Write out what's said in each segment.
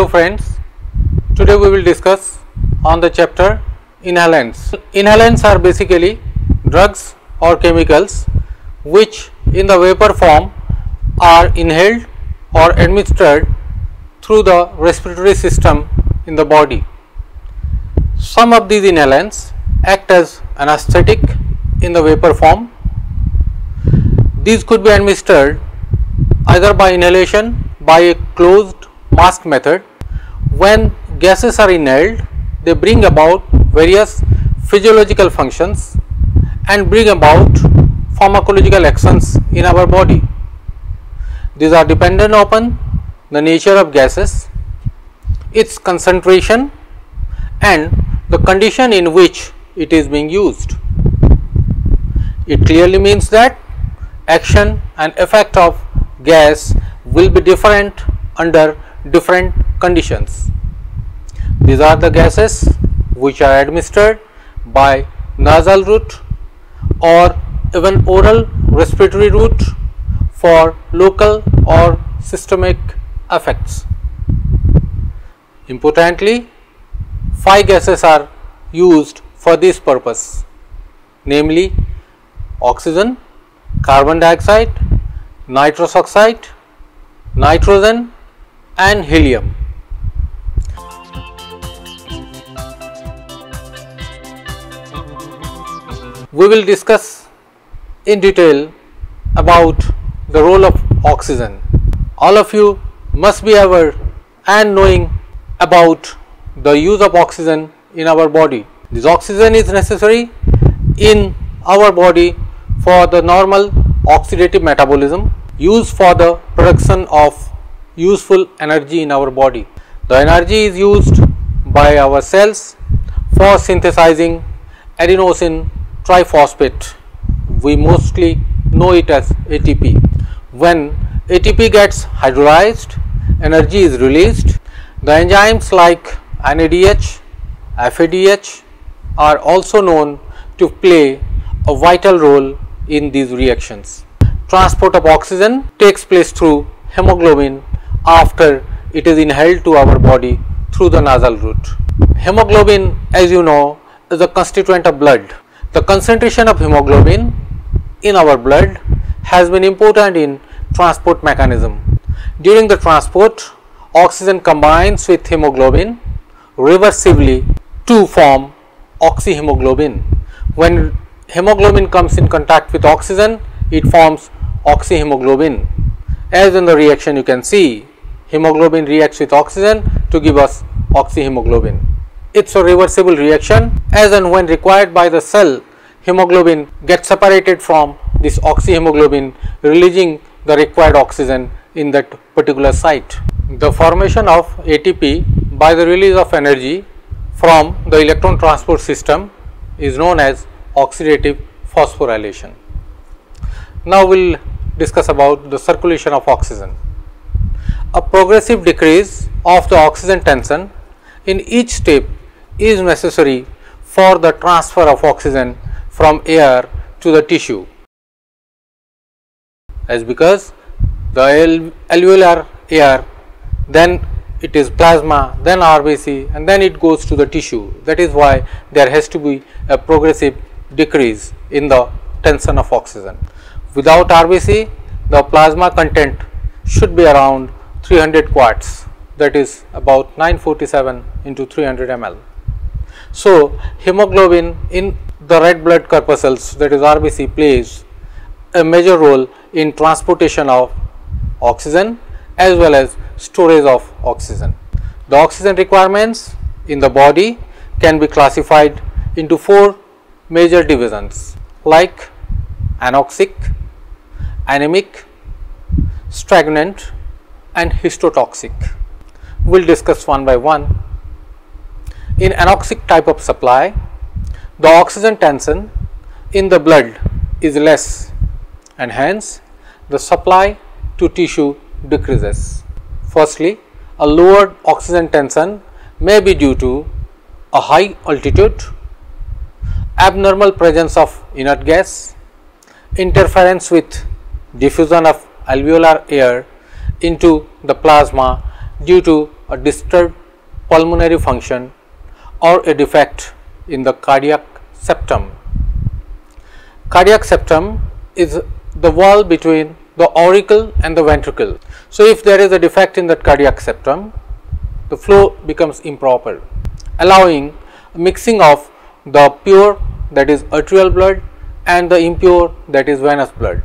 Hello friends, today we will discuss on the chapter inhalants. Inhalants are basically drugs or chemicals which in the vapor form are inhaled or administered through the respiratory system in the body. Some of these inhalants act as anesthetic in the vapor form. These could be administered either by inhalation by a closed mask method. When gases are inhaled, they bring about various physiological functions and bring about pharmacological actions in our body. These are dependent upon the nature of gases, its concentration and the condition in which it is being used. It clearly means that action and effect of gas will be different under different conditions. These are the gases which are administered by nasal route or even oral respiratory route for local or systemic effects. Importantly, 5 gases are used for this purpose, namely oxygen, carbon dioxide, nitrous oxide, nitrogen and helium. We will discuss in detail about the role of oxygen. All of you must be aware and knowing about the use of oxygen in our body. This oxygen is necessary in our body for the normal oxidative metabolism, used for the production of useful energy in our body. The energy is used by our cells for synthesizing adenosine triphosphate. We mostly know it as ATP. When ATP gets hydrolyzed, energy is released. The enzymes like NADH, FADH are also known to play a vital role in these reactions. Transport of oxygen takes place through hemoglobin after it is inhaled to our body through the nasal route. Hemoglobin, as you know, is a constituent of blood. The concentration of hemoglobin in our blood has been important in transport mechanism. During the transport, oxygen combines with hemoglobin reversibly to form oxyhemoglobin. When hemoglobin comes in contact with oxygen, it forms oxyhemoglobin. As in the reaction you can see, hemoglobin reacts with oxygen to give us oxyhemoglobin. It's a reversible reaction. As and when required by the cell, hemoglobin gets separated from this oxyhemoglobin, releasing the required oxygen in that particular site. The formation of ATP by the release of energy from the electron transport system is known as oxidative phosphorylation. Now we will discuss about the circulation of oxygen. A progressive decrease of the oxygen tension in each step is necessary for the transfer of oxygen from air to the tissue, as because the alveolar air, then it is plasma, then RBC and then it goes to the tissue. That is why there has to be a progressive decrease in the tension of oxygen. Without RBC, the plasma content should be around 300 quarts, that is about 947 into 300 ml. So, hemoglobin in the red blood corpuscles, that is RBC, plays a major role in transportation of oxygen as well as storage of oxygen. The oxygen requirements in the body can be classified into 4 major divisions like anoxic, anemic, stagnant and histotoxic. We will discuss one by one. In anoxic type of supply, the oxygen tension in the blood is less and hence the supply to tissue decreases. Firstly, a lowered oxygen tension may be due to a high altitude, abnormal presence of inert gas, interference with diffusion of alveolar air into the plasma due to a disturbed pulmonary function or a defect in the cardiac septum. Cardiac septum is the wall between the auricle and the ventricle. So, if there is a defect in that cardiac septum, the flow becomes improper, allowing mixing of the pure, that is arterial blood, and the impure, that is venous blood.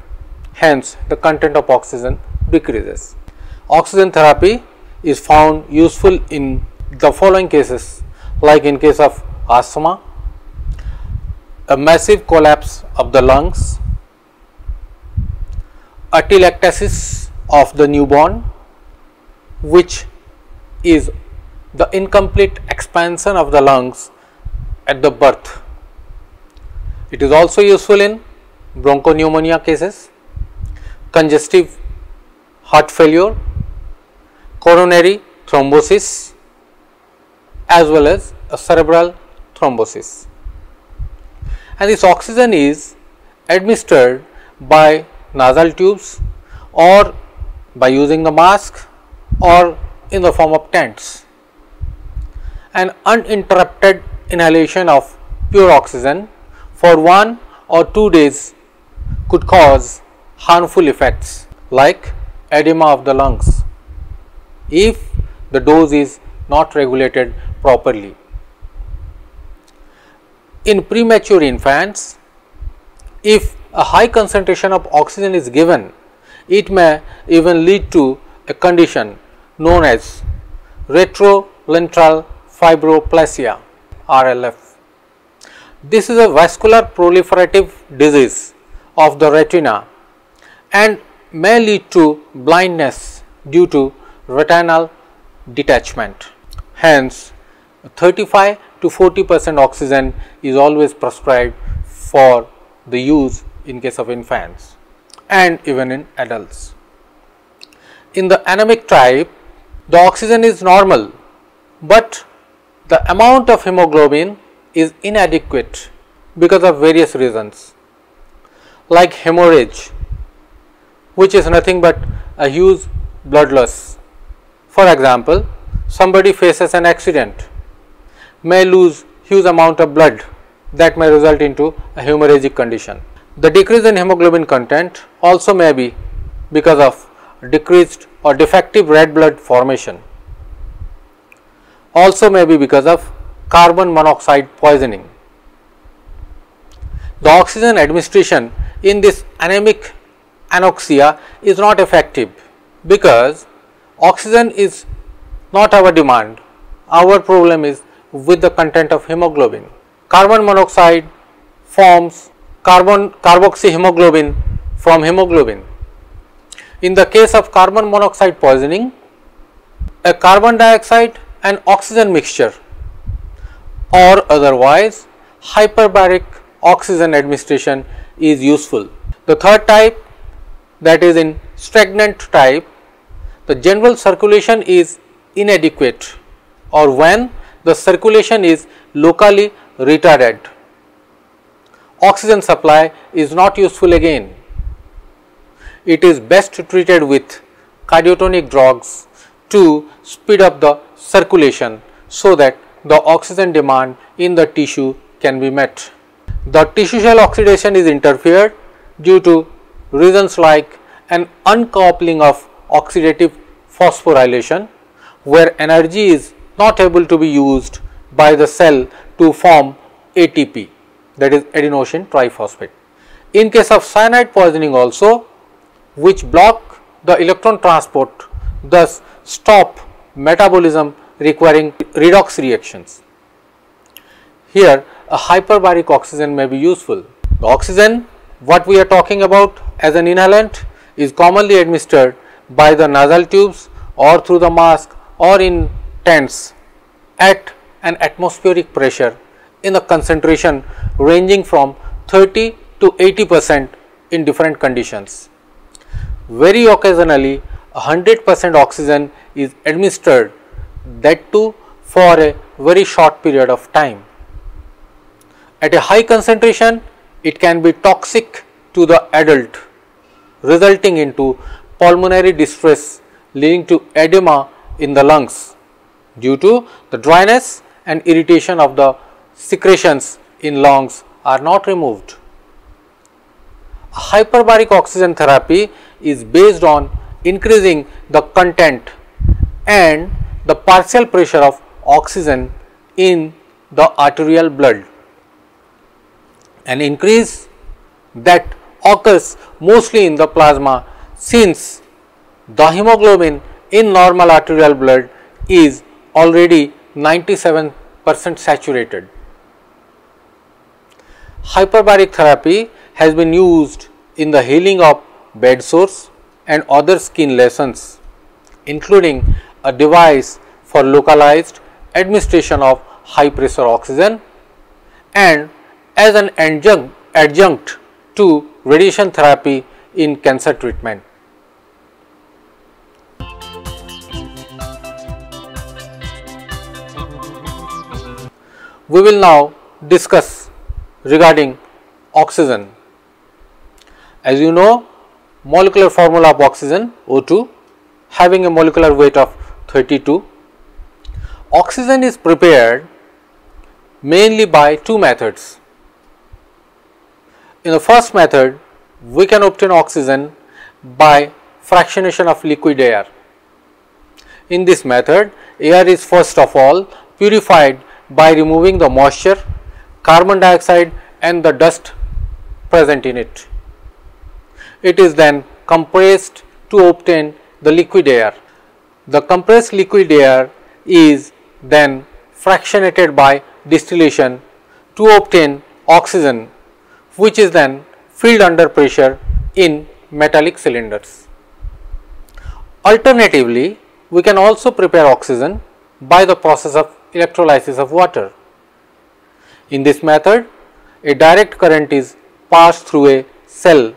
Hence, the content of oxygen decreases. Oxygen therapy is found useful in the following cases, like in case of asthma, a massive collapse of the lungs, atelectasis of the newborn, which is the incomplete expansion of the lungs at the birth. It is also useful in bronchopneumonia cases, congestive heart failure, coronary thrombosis, as well as a cerebral thrombosis. And this oxygen is administered by nasal tubes or by using the mask or in the form of tents. An uninterrupted inhalation of pure oxygen for 1 or 2 days could cause harmful effects like edema of the lungs if the dose is not regulated properly. In premature infants, if a high concentration of oxygen is given, it may even lead to a condition known as retrolental fibroplasia (RLF). This is a vascular proliferative disease of the retina and may lead to blindness due to retinal detachment. Hence, 35 to 40% oxygen is always prescribed for the use in case of infants and even in adults. In the anemic type, the oxygen is normal, but the amount of hemoglobin is inadequate because of various reasons, like hemorrhage, which is nothing but a huge blood loss. For example, somebody faces an accident, may lose huge amount of blood, that may result into a hemorrhagic condition. The decrease in hemoglobin content also may be because of decreased or defective red blood formation, also may be because of carbon monoxide poisoning. The oxygen administration in this anemic anoxia is not effective because oxygen is not our demand. Our problem is with the content of hemoglobin. Carbon monoxide forms carboxyhemoglobin from hemoglobin. In the case of carbon monoxide poisoning, a carbon dioxide and oxygen mixture or otherwise hyperbaric oxygen administration is useful. The third type, that is in stagnant type, the general circulation is inadequate or when the circulation is locally retarded. Oxygen supply is not useful again. It is best treated with cardiotonic drugs to speed up the circulation so that the oxygen demand in the tissue can be met. The tissue cell oxidation is interfered due to reasons like an uncoupling of oxidative phosphorylation, where energy is not able to be used by the cell to form ATP, that is adenosine triphosphate. In case of cyanide poisoning also, which block the electron transport, thus stop metabolism requiring redox reactions. Here a hyperbaric oxygen may be useful. The oxygen what we are talking about as an inhalant is commonly administered by the nasal tubes or through the mask or in tents at an atmospheric pressure in a concentration ranging from 30 to 80% in different conditions. Very occasionally 100% oxygen is administered, that too for a very short period of time. At a high concentration, it can be toxic to the adult, resulting into pulmonary distress leading to edema in the lungs due to the dryness and irritation of the secretions in lungs are not removed. Hyperbaric oxygen therapy is based on increasing the content and the partial pressure of oxygen in the arterial blood. An increase that occurs mostly in the plasma, since the hemoglobin in normal arterial blood is already 97% saturated. Hyperbaric therapy has been used in the healing of bed sores and other skin lesions, including a device for localized administration of high pressure oxygen and as an adjunct to radiation therapy in cancer treatment. We will now discuss regarding oxygen. As you know, molecular formula of oxygen O2 having a molecular weight of 32. Oxygen is prepared mainly by two methods. In the first method, we can obtain oxygen by fractionation of liquid air. In this method, air is first of all purified by removing the moisture, carbon dioxide and the dust present in it. It is then compressed to obtain the liquid air. The compressed liquid air is then fractionated by distillation to obtain oxygen, which is then filled under pressure in metallic cylinders. Alternatively, we can also prepare oxygen by the process of electrolysis of water. In this method, a direct current is passed through a cell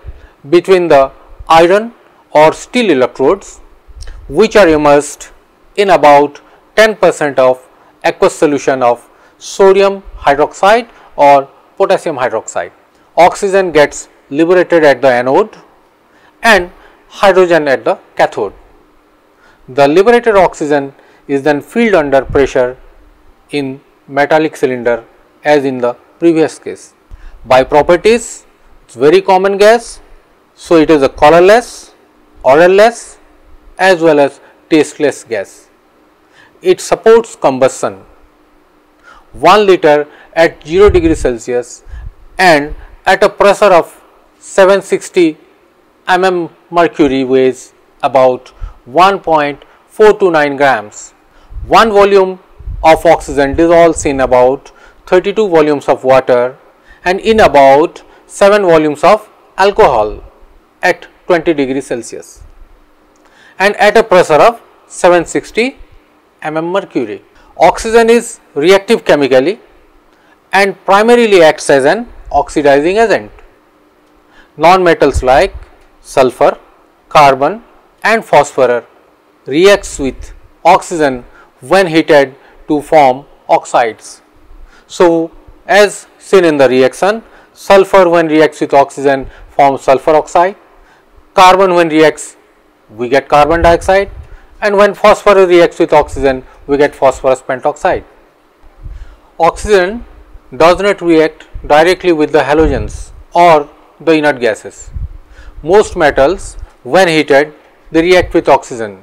between the iron or steel electrodes, which are immersed in about 10% of aqueous solution of sodium hydroxide or potassium hydroxide. Oxygen gets liberated at the anode and hydrogen at the cathode. The liberated oxygen is then filled under pressure in metallic cylinder as in the previous case. By properties, it is very common gas, so it is a colorless, odorless as well as tasteless gas. It supports combustion. 1 liter at 0 degree Celsius and at a pressure of 760 mm mercury weighs about 1.429 grams. 1 volume of oxygen dissolves in about 32 volumes of water and in about 7 volumes of alcohol at 20 degrees Celsius and at a pressure of 760 mm mercury. Oxygen is reactive chemically and primarily acts as an oxidizing agent. Non-metals like sulfur, carbon and phosphorus reacts with oxygen when heated to form oxides. So, as seen in the reaction, sulfur when reacts with oxygen forms sulfur oxide, carbon when reacts we get carbon dioxide, and when phosphorus reacts with oxygen we get phosphorus pentoxide. Oxygen does not react directly with the halogens or the inert gases. Most metals when heated they react with oxygen.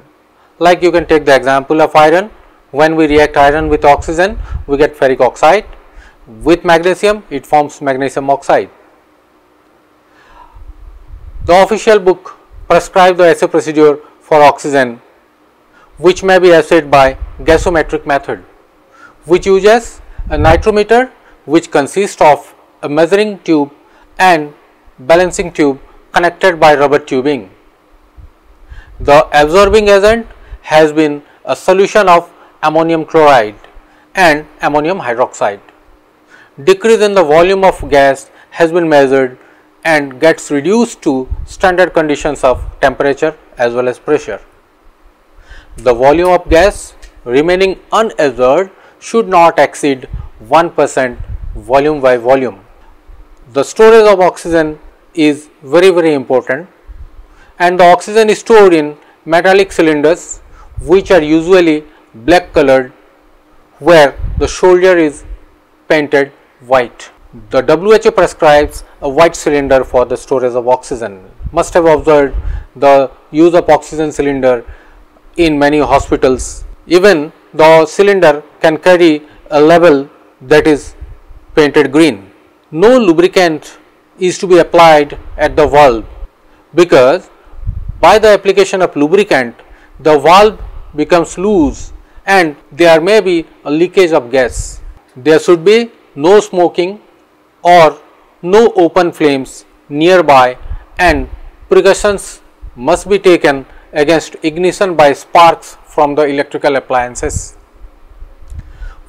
Like you can take the example of iron. When we react iron with oxygen we get ferric oxide. With magnesium it forms magnesium oxide. The official book prescribes the assay procedure for oxygen, which may be assayed by gasometric method, which uses a nitrometer which consists of a measuring tube and balancing tube connected by rubber tubing. The absorbing agent has been a solution of ammonium chloride and ammonium hydroxide. Decrease in the volume of gas has been measured and gets reduced to standard conditions of temperature as well as pressure. The volume of gas remaining unabsorbed should not exceed 1% volume by volume. The storage of oxygen is very important, and the oxygen is stored in metallic cylinders which are usually black colored where the shoulder is painted white. The WHO prescribes a white cylinder for the storage of oxygen. Must have observed the use of oxygen cylinder in many hospitals. Even the cylinder can carry a label that is painted green. No lubricant is to be applied at the valve, because by the application of lubricant the valve becomes loose and there may be a leakage of gas. There should be no smoking or no open flames nearby, and precautions must be taken against ignition by sparks from the electrical appliances.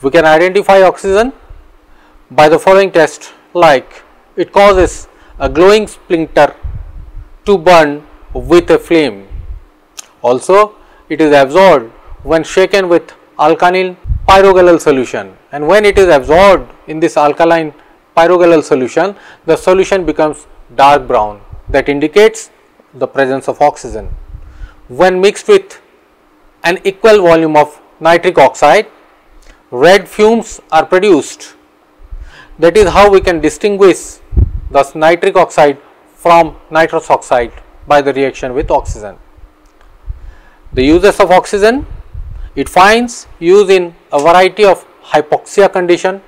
We can identify oxygen by the following test, like it causes a glowing splinter to burn with a flame. Also, it is absorbed when shaken with alkaline pyrogalal solution, and when it is absorbed in this alkaline pyrogalal solution, the solution becomes dark brown, that indicates the presence of oxygen. When mixed with an equal volume of nitric oxide, red fumes are produced. That is how we can distinguish the nitric oxide from nitrous oxide by the reaction with oxygen. The uses of oxygen: it finds use in a variety of hypoxia condition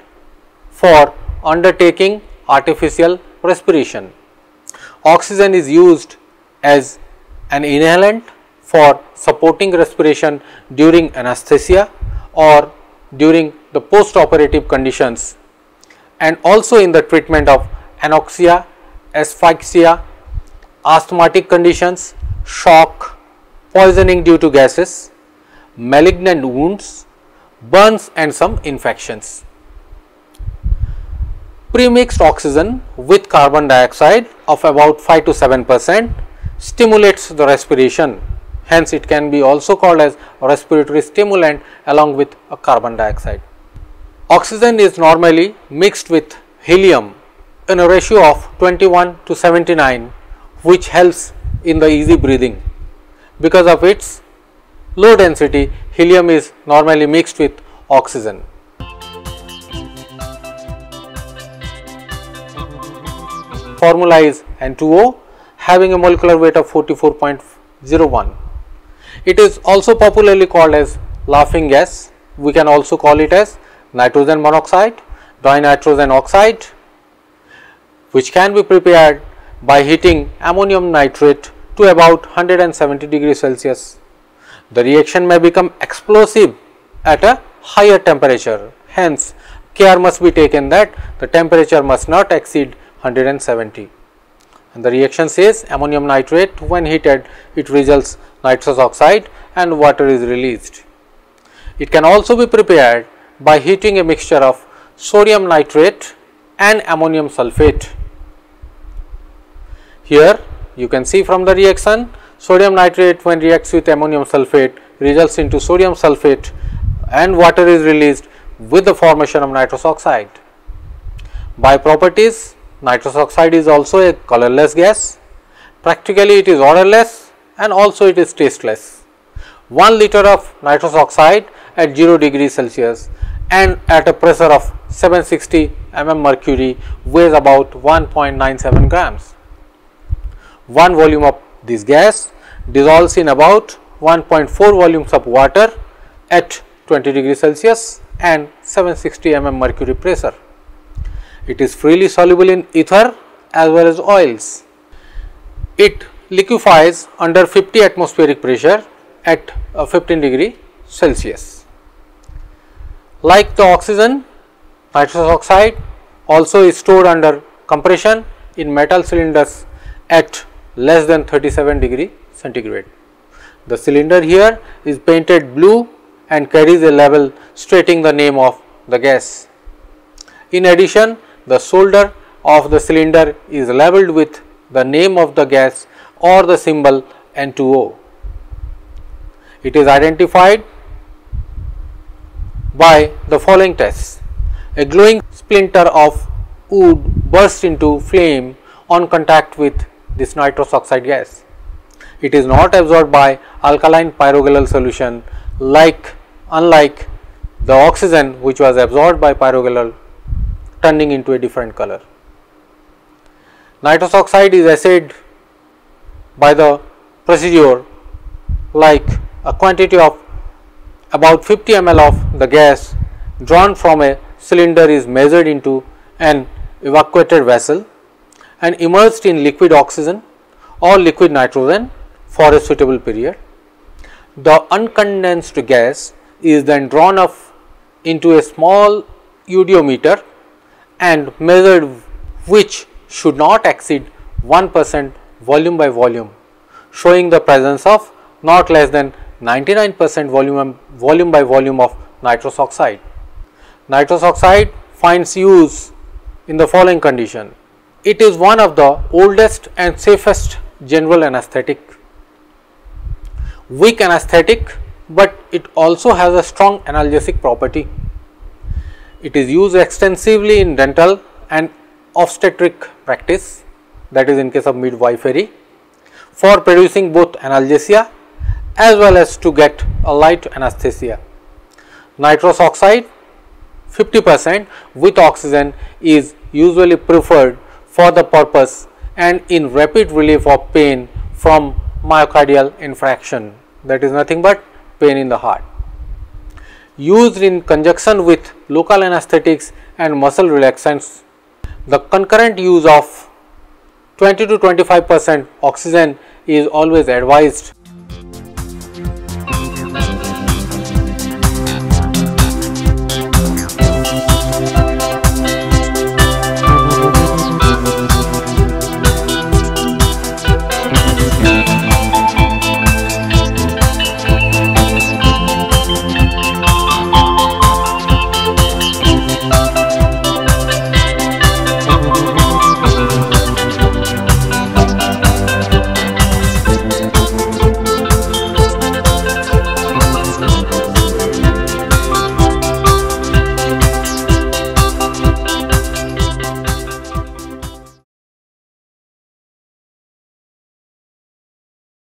for undertaking artificial respiration. Oxygen is used as an inhalant for supporting respiration during anesthesia or during the post-operative conditions, and also in the treatment of anoxia, asphyxia, asthmatic conditions, shock, poisoning due to gases, malignant wounds, burns and some infections. Premixed oxygen with carbon dioxide of about 5 to 7% stimulates the respiration. Hence, it can be also called as a respiratory stimulant along with a carbon dioxide. Oxygen is normally mixed with helium in a ratio of 21 to 79, which helps in the easy breathing. Because of its low density, helium is normally mixed with oxygen. Formula is N2O, having a molecular weight of 44.01. It is also popularly called as laughing gas. We can also call it as nitrogen monoxide, dinitrogen oxide, which can be prepared by heating ammonium nitrate to about 170 degrees Celsius. The reaction may become explosive at a higher temperature. Hence, care must be taken that the temperature must not exceed 170. And the reaction says ammonium nitrate, when heated it results nitrous oxide and water is released. It can also be prepared by heating a mixture of sodium nitrate and ammonium sulfate. Here you can see from the reaction, sodium nitrate when reacts with ammonium sulfate results into sodium sulfate and water is released with the formation of nitrous oxide. By properties, nitrous oxide is also a colorless gas. Practically it is odorless and also it is tasteless. 1 liter of nitrous oxide at 0 degrees Celsius and at a pressure of 760 mm mercury weighs about 1.97 grams. 1 volume of this gas dissolves in about 1.4 volumes of water at 20 degrees Celsius and 760 mm mercury pressure. It is freely soluble in ether as well as oils. It liquefies under 50 atmospheric pressure at 15 degree Celsius. Like the oxygen, nitrous oxide also is stored under compression in metal cylinders at less than 37 degree centigrade. The cylinder here is painted blue and carries a label stating the name of the gas. In addition, the shoulder of the cylinder is labeled with the name of the gas or the symbol N2O. It is identified by the following tests. A glowing splinter of wood bursts into flame on contact with this nitrous oxide gas. It is not absorbed by alkaline pyrogalal solution unlike the oxygen which was absorbed by pyrogalol turning into a different color. Nitrous oxide is assayed by the procedure like a quantity of about 50 ml of the gas drawn from a cylinder is measured into an evacuated vessel and immersed in liquid oxygen or liquid nitrogen for a suitable period. The uncondensed gas is then drawn up into a small eudiometer and measured, which should not exceed 1% volume by volume, showing the presence of not less than 99% volume by volume of nitrous oxide. Nitrous oxide finds use in the following condition. It is one of the oldest and safest general anesthetic, weak anesthetic, but it also has a strong analgesic property. It is used extensively in dental and obstetric practice, that is in case of midwifery, for producing both analgesia as well as to get a light anesthesia. Nitrous oxide 50% with oxygen is usually preferred for the purpose and in rapid relief of pain from myocardial infarction, that is nothing but pain in the heart. Used in conjunction with local anesthetics and muscle relaxants, the concurrent use of 20 to 25% oxygen is always advised